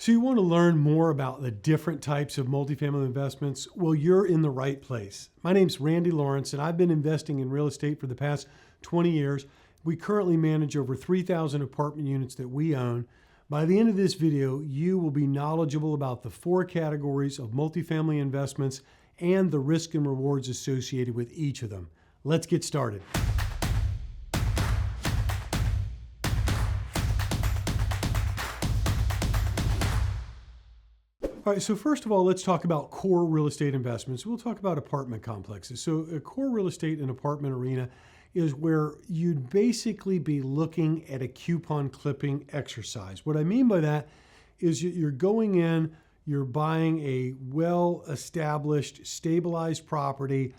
So you want to learn more about the different types of multifamily investments? Well, you're in the right place. My name's Randy Lawrence, and I've been investing in real estate for the past 20 years. We currently manage over 3,000 apartment units that we own. By the end of this video, you will be knowledgeable about the 4 categories of multifamily investments and the risk and rewards associated with each of them. Let's get started. All right, so first of all, let's talk about core real estate investments. We'll talk about apartment complexes. So a core real estate and apartment arena is where you'd basically be looking at a coupon clipping exercise. What I mean by that is you're going in, you're buying a well-established, stabilized property,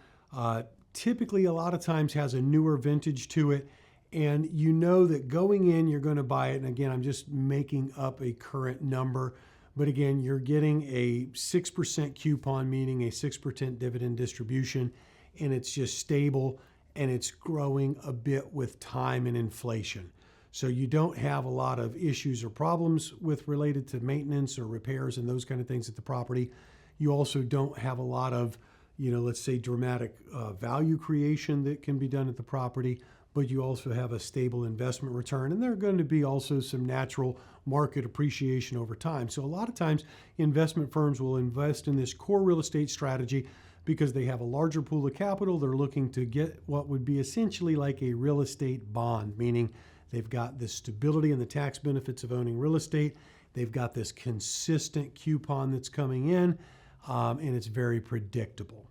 typically a lot of times has a newer vintage to it, and you know that going in, you're going to buy it. And again, I'm just making up a current number. But again, you're getting a 6% coupon, meaning a 6% dividend distribution, and it's just stable and it's growing a bit with time and inflation. So you don't have a lot of issues or problems with related to maintenance or repairs and those kind of things at the property. You also don't have a lot of, let's say dramatic value creation that can be done at the property, but you also have a stable investment return, and there are going to be also some natural market appreciation over time. So a lot of times investment firms will invest in this core real estate strategy because they have a larger pool of capital. They're looking to get what would be essentially like a real estate bond, meaning they've got the stability and the tax benefits of owning real estate. They've got this consistent coupon that's coming in, and it's very predictable.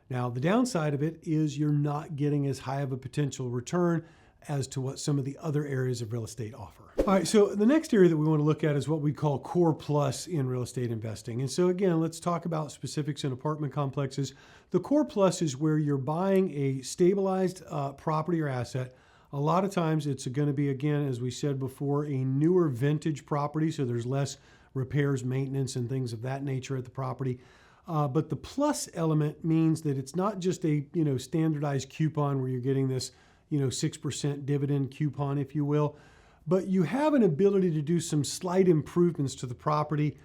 Now, the downside of it is you're not getting as high of a potential return as to what some of the other areas of real estate offer. All right, so the next area that we want to look at is what we call core plus in real estate investing. And so again, let's talk about specifics in apartment complexes. The core plus is where you're buying a stabilized property or asset. A lot of times it's going to be, again, as we said before, a newer vintage property, so there's less repairs, maintenance, and things of that nature at the property. But the plus element means that it's not just a standardized coupon where you're getting this 6% dividend coupon, if you will, but you have an ability to do some slight improvements to the property.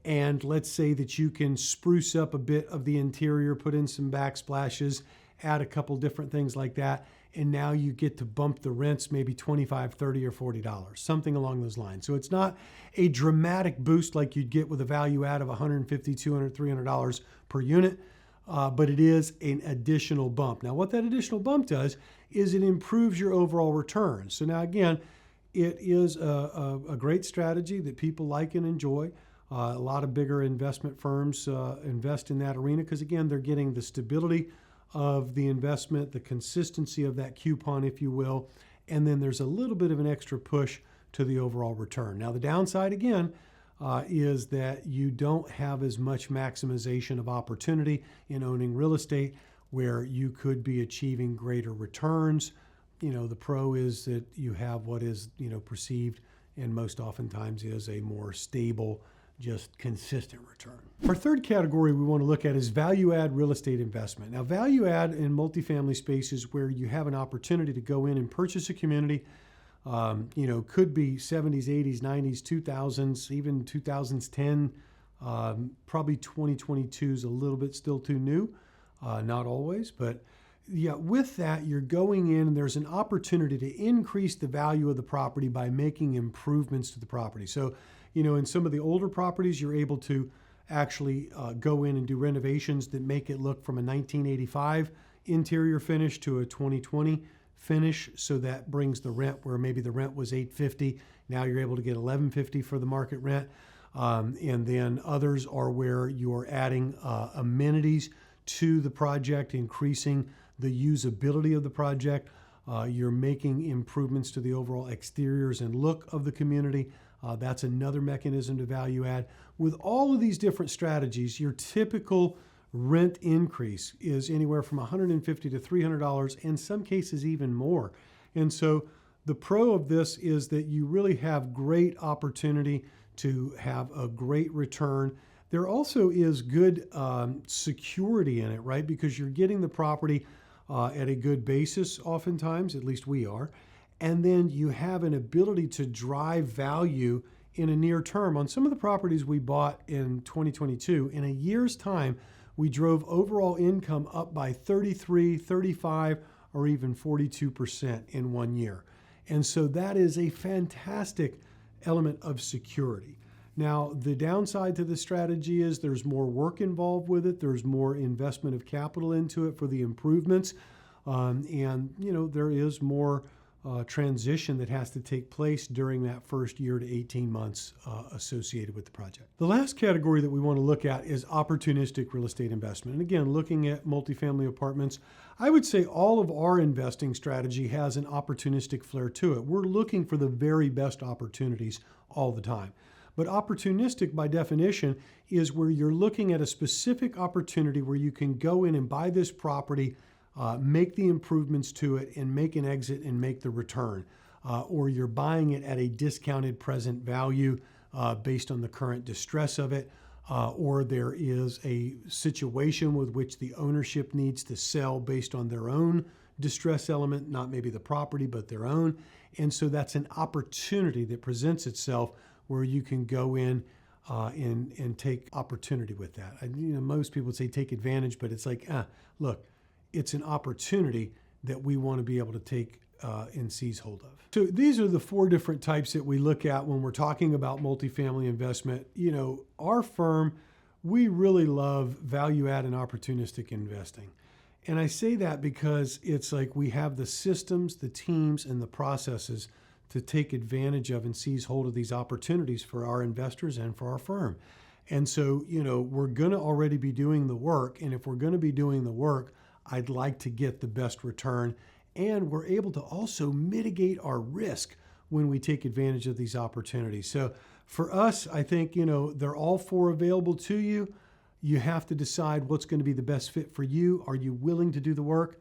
And let's say that you can spruce up a bit of the interior, put in some backsplashes, add a couple different things like that. And now you get to bump the rents maybe $25, $30, or $40, something along those lines. So it's not a dramatic boost like you'd get with a value add of $150, $200, $300 per unit, but it is an additional bump. Now, what that additional bump does is it improves your overall return. So now, again, it is a great strategy that people like and enjoy. A lot of bigger investment firms invest in that arena because, again, they're getting the stability of the investment, the consistency of that coupon, if you will, and then there's a little bit of an extra push to the overall return. Now, the downside, again, is that you don't have as much maximization of opportunity in owning real estate where you could be achieving greater returns. The pro is that you have what is, perceived and most oftentimes is a more stable, just consistent return. Our third category we want to look at is value add real estate investment. Now, value add in multifamily space is where you have an opportunity to go in and purchase a community. Could be 70s, 80s, 90s, 2000s, even 2010. Probably 2022 is a little bit still too new, not always, but yeah, with that, you're going in and there's an opportunity to increase the value of the property by making improvements to the property. So, in some of the older properties, you're able to actually go in and do renovations that make it look from a 1985 interior finish to a 2020 finish. So that brings the rent where maybe the rent was $850. Now you're able to get $1150 for the market rent. And then others are where you're adding amenities to the project, increasing the usability of the project. You're making improvements to the overall exteriors and look of the community. That's another mechanism to value add. With all of these different strategies, your typical rent increase is anywhere from $150 to $300, in some cases even more. And so the pro of this is that you really have great opportunity to have a great return. There also is good security in it, right? Because you're getting the property at a good basis oftentimes, at least we are. And then you have an ability to drive value in a near term. On some of the properties we bought in 2022, in a year's time, we drove overall income up by 33, 35, or even 42% in 1 year. And so that is a fantastic element of security. Now, the downside to the strategy is there's more work involved with it. There's more investment of capital into it for the improvements. And, there is more transition that has to take place during that first year to 18 months associated with the project. The last category that we want to look at is opportunistic real estate investment. And again, looking at multifamily apartments, I would say all of our investing strategy has an opportunistic flair to it. We're looking for the very best opportunities all the time. But opportunistic, by definition, is where you're looking at a specific opportunity where you can go in and buy this property, make the improvements to it, and make an exit and make the return. Or you're buying it at a discounted present value based on the current distress of it. Or there is a situation with which the ownership needs to sell based on their own distress element, not maybe the property, but their own. And so that's an opportunity that presents itself where you can go in and take opportunity with that. Most people would say take advantage, but it's like, look, it's an opportunity that we want to be able to take and seize hold of. So these are the 4 different types that we look at when we're talking about multifamily investment. Our firm, we really love value add and opportunistic investing. And I say that because it's like we have the systems, the teams, and the processes to take advantage of and seize hold of these opportunities for our investors and for our firm. And so, we're going to already be doing the work. And if we're going to be doing the work, I'd like to get the best return. And we're able to also mitigate our risk when we take advantage of these opportunities. So for us, I think, they're all 4 available to you. You have to decide what's going to be the best fit for you. Are you willing to do the work?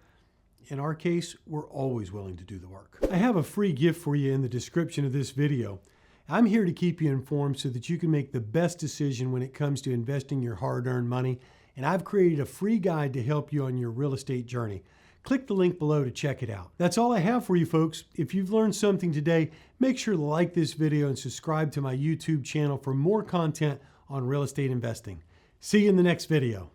In our case, we're always willing to do the work. I have a free gift for you in the description of this video. I'm here to keep you informed so that you can make the best decision when it comes to investing your hard-earned money. And I've created a free guide to help you on your real estate journey. Click the link below to check it out. That's all I have for you folks. If you've learned something today, make sure to like this video and subscribe to my YouTube channel for more content on real estate investing. See you in the next video.